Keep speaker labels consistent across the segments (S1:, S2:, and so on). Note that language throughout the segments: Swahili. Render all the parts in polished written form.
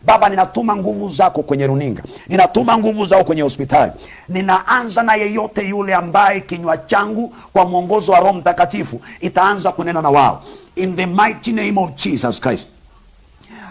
S1: Baba, ninatuma nguvu zako kwenye runinga, ninatuma nguvu zako kwenye hospitali. Ninaanza na yeyote yule ambaye kinywa changu kwa mwongozo wa Roho Mtakatifu itaanza kunena na wao, in the mighty name of Jesus Christ.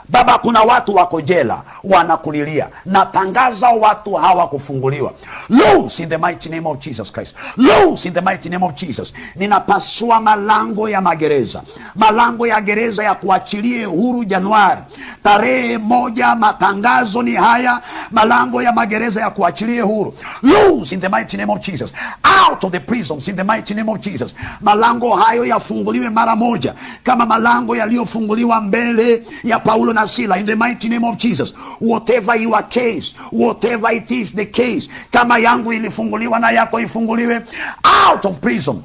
S1: Baba, kuna watu wako jela wanakulilia, natangaza watu hawa kufunguliwa. Loose in the mighty name of Jesus Christ. Loose in the mighty name of Jesus. Ninapasua malango ya magereza, malango ya gereza ya kuachilie huru Januari tarehe 1. Matangazo ni haya, malango ya magereza ya kuachilie huru. Loose in the mighty name of Jesus. Out of the prisons in the mighty name of Jesus. Malango hayo yafunguliwe mara moja, kama malango yaliyofunguliwa mbele ya Paulo na Sila, in the mighty name of Jesus. Whatever your case, whatever it is the case, kama yangu ilifunguliwa na yako ifunguliwe. Out of prison,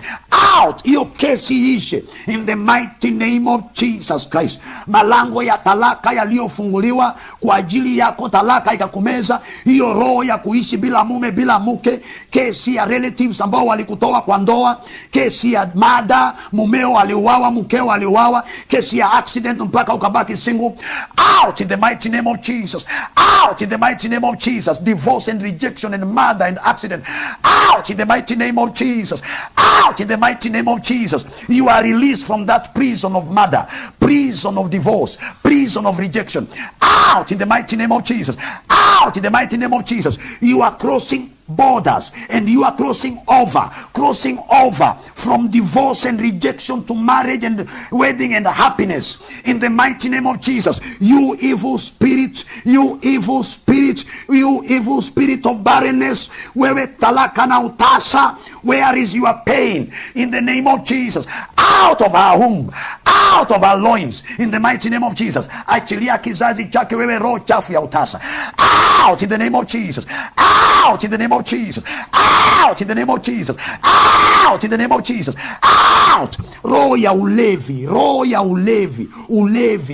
S1: out, hiyo kesi ishe in the mighty name of Jesus Christ. Malango ya talaka yaliyofunguliwa kwa ajili yako, talaka ikakumeza, hiyo roho ya kuishi bila mume bila mke, kesi ya relatives ambao walikutoa kwa ndoa, kesi ya mada, mumeo aliuawa, mkeo aliuawa, kesi ya accident mpaka ukabaki single. Out in the mighty name of Jesus. Out in the mighty name of Jesus. Divorce and rejection and murder and accident. Out in the mighty name of Jesus. Out in the mighty name of Jesus. You are released from that prison of murder, prison of divorce, prison of rejection. Out in the mighty name of Jesus. Out in the mighty name of Jesus. You are crossing borders and you are crossing over from divorce and rejection to marriage and wedding and happiness in the mighty name of Jesus. You evil spirit, you evil spirit, you evil spirit of barrenness, wewe talaka na utasa, where is your pain? In the name of Jesus. Out of our womb, out of our loins, in the mighty name of Jesus. Achilia kizazi chake wewe roho chafu ya utasa. Out in the name of Jesus. Out in the name of Jesus. Out in the name of Jesus. Out in the name of Jesus. Out. Roho ya ulevi, roho ya ulevi,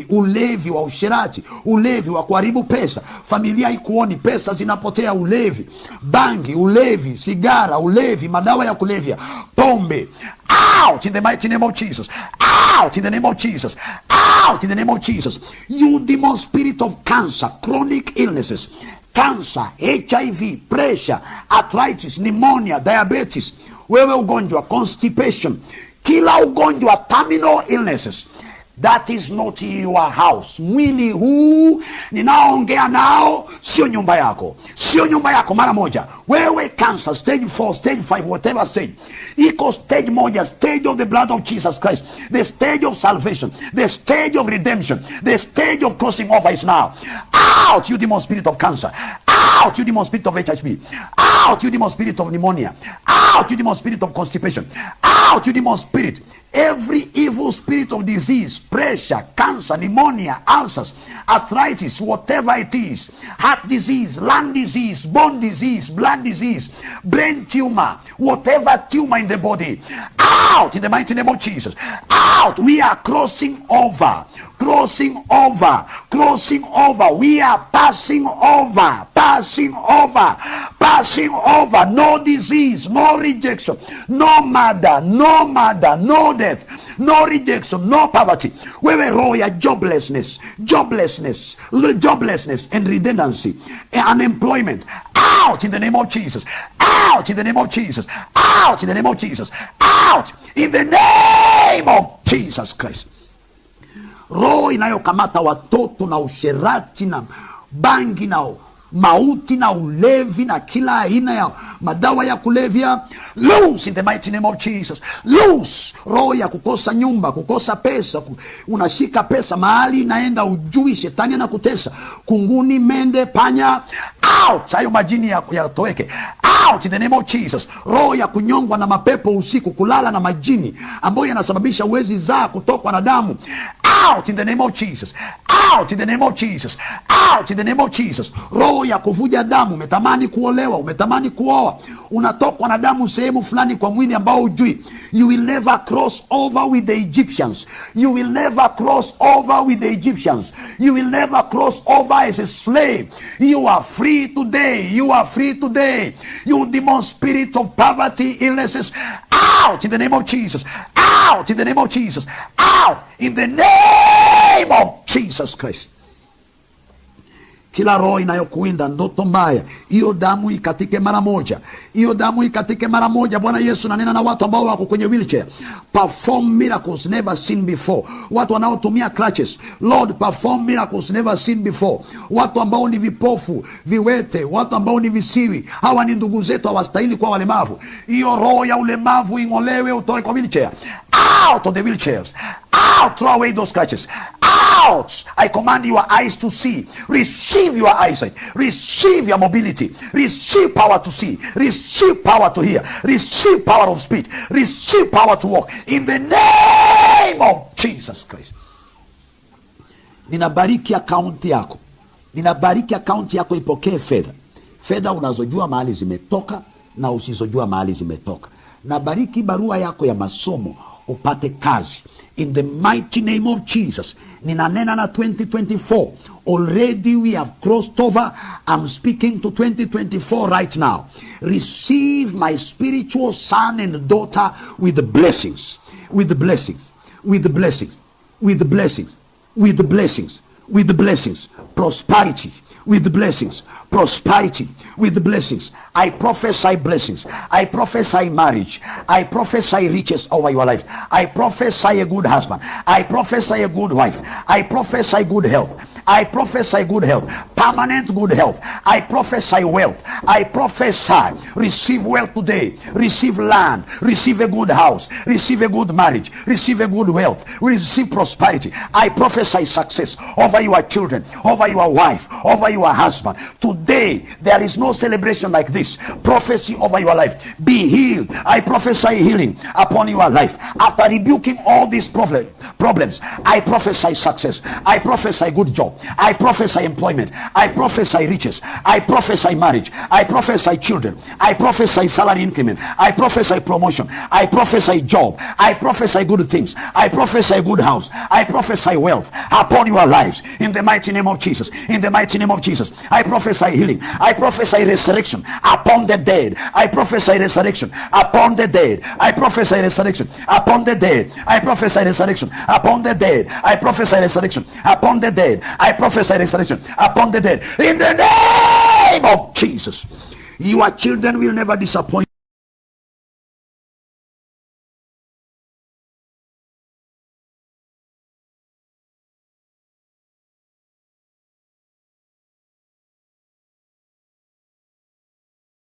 S1: ulevi wa usherati, ulevi wa kuharibu pesa, familia ikuoni, pesa zinapotea, ulevi, bangi, ulevi, sigara, ulevi, madawa ya kulevya, pombe. Out in the mighty name of Jesus. Out in the name of Jesus. Out in the name of Jesus. You demon spirit of cancer, chronic illnesses, cancer, HIV, pressure, arthritis, pneumonia, diabetes, wewe ugonjwa, constipation, kila ugonjwa, terminal illnesses. That is not your house. Mwili huu ninaongea nao sio nyumba yako, sio nyumba yako mara moja. Wewe cancer stage 4, stage 5, whatever stage, iko stage moja, stage of the blood of Jesus Christ, the stage of salvation, the stage of redemption, the stage of crossing over is now. Out, you demon spirit of cancer. Out, you demon spirit of HIV. Out, you demon spirit of pneumonia. Out, you demon spirit of constipation. Out, you demon spirit, every evil spirit of disease, pressure, cancer, pneumonia, ulcers, arthritis, whatever it is, heart disease, lung disease, bone disease, blood disease, brain tumor, whatever tumor in the body. Out in the mighty name of Jesus. Out. We are crossing over. Crossing over, crossing over. We are passing over, passing over, passing over. No disease, no rejection, no murder, no death, no rejection, no poverty. Wewe roho ya joblessness and redundancy, unemployment. Out in the name of Jesus. Out in the name of Jesus. Out in the name of Jesus. Out in the name of Jesus Christ. Roho inayokamata watoto na usherati na bangi na mauti na ulevi na kila aina ya madawa ya kulevya, loose in the mighty name of Jesus. Loose. Roho ya kukosa nyumba, kukosa pesa, unashika pesa mahali naenda ujui, shetani anakutesa, kunguni, mende, panya. Out. Hayo majini ya toweke. Out in the name of Jesus. Roho ya kunyongwa na mapepo usiku, kulala na majini ambayo yanasababisha uwezi zaa, kutokwa na damu. Out in the name of Jesus. Out in the name of Jesus. Out in the name of Jesus. Roho ya kuvuja damu, umetamani kuolewa, umetamani kuoa, unatokwa na damu sehemu fulani kwa mwili ambao hujui. You will never cross over with the Egyptians. You will never cross over with the Egyptians. You will never cross over as a slave. You are free today. You are free today. You demon spirit of poverty, illnesses. Out in the name of Jesus. Out in the name of Jesus. Out in the name of Jesus Christ. Kila roho inayokuinda ndoto mbaya, hiyo damu ikatike mara moja, hiyo damu ikatike mara moja. Bwana Yesu, nanena na watu ambao wako kwenye wheelchair. Perform miracles never seen before. Watu wanaotumia crutches, Lord, perform miracles never seen before. Watu ambao ni vipofu, viwete, watu ambao ni visiwi, hawa ni ndugu zetu, hawastahili kwa walemavu. Hiyo roho ya ulemavu ing'olewe, utoe kwa wheelchair. Out of the wheelchairs. Out, throw away those crutches. Out. I command your eyes to see. Receive your eyesight. Receive your mobility. Receive power to see. Receive power to hear. Receive power of speech. Receive power to walk. In the name of Jesus Christ. Ninabariki akaunti yako. Ninabariki akaunti yako ipokee fedha. Fedha unazojua mahali zimetoka na usizojua mahali zimetoka. Nabariki barua yako ya masomo upate kazi. In the mighty name of Jesus. Ninanena na 2024. Already we have crossed over. I'm speaking to 2024 right now. Receive my spiritual son and daughter with the blessings. With the blessings. With the blessings. With the blessings. With the blessings. With the blessings. Prosperity. With the blessings. Prosperity. With the blessings. I prophesy blessings. I prophesy marriage. I prophesy riches over your life. I prophesy a good husband. I prophesy a good wife. I prophesy good health. I prophesy good health, permanent good health. I prophesy wealth. I prophesy, receive wealth today. Receive land. Receive a good house. Receive a good marriage. Receive a good wealth. Receive prosperity. I prophesy success over your children, over your wife, over your husband. Today, there is no celebration like this. Prophecy over your life. Be healed. I prophesy healing upon your life. After rebuking all these problems, I prophesy success. I prophesy good job. I prophesy employment. I prophesy riches. I prophesy marriage. I prophesy children. I prophesy salary increment. I prophesy promotion. I prophesy job. I prophesy good things. I prophesy good house. I prophesy wealth upon your lives in the mighty name of Jesus. In the mighty name of Jesus. I prophesy healing. I prophesy resurrection upon the dead. I prophesy resurrection upon the dead. I prophesy resurrection upon the dead. I prophesy resurrection upon the dead. I prophesy resurrection upon the dead. I prophesy resurrection upon the dead. In the name of Jesus. Your children will never disappoint.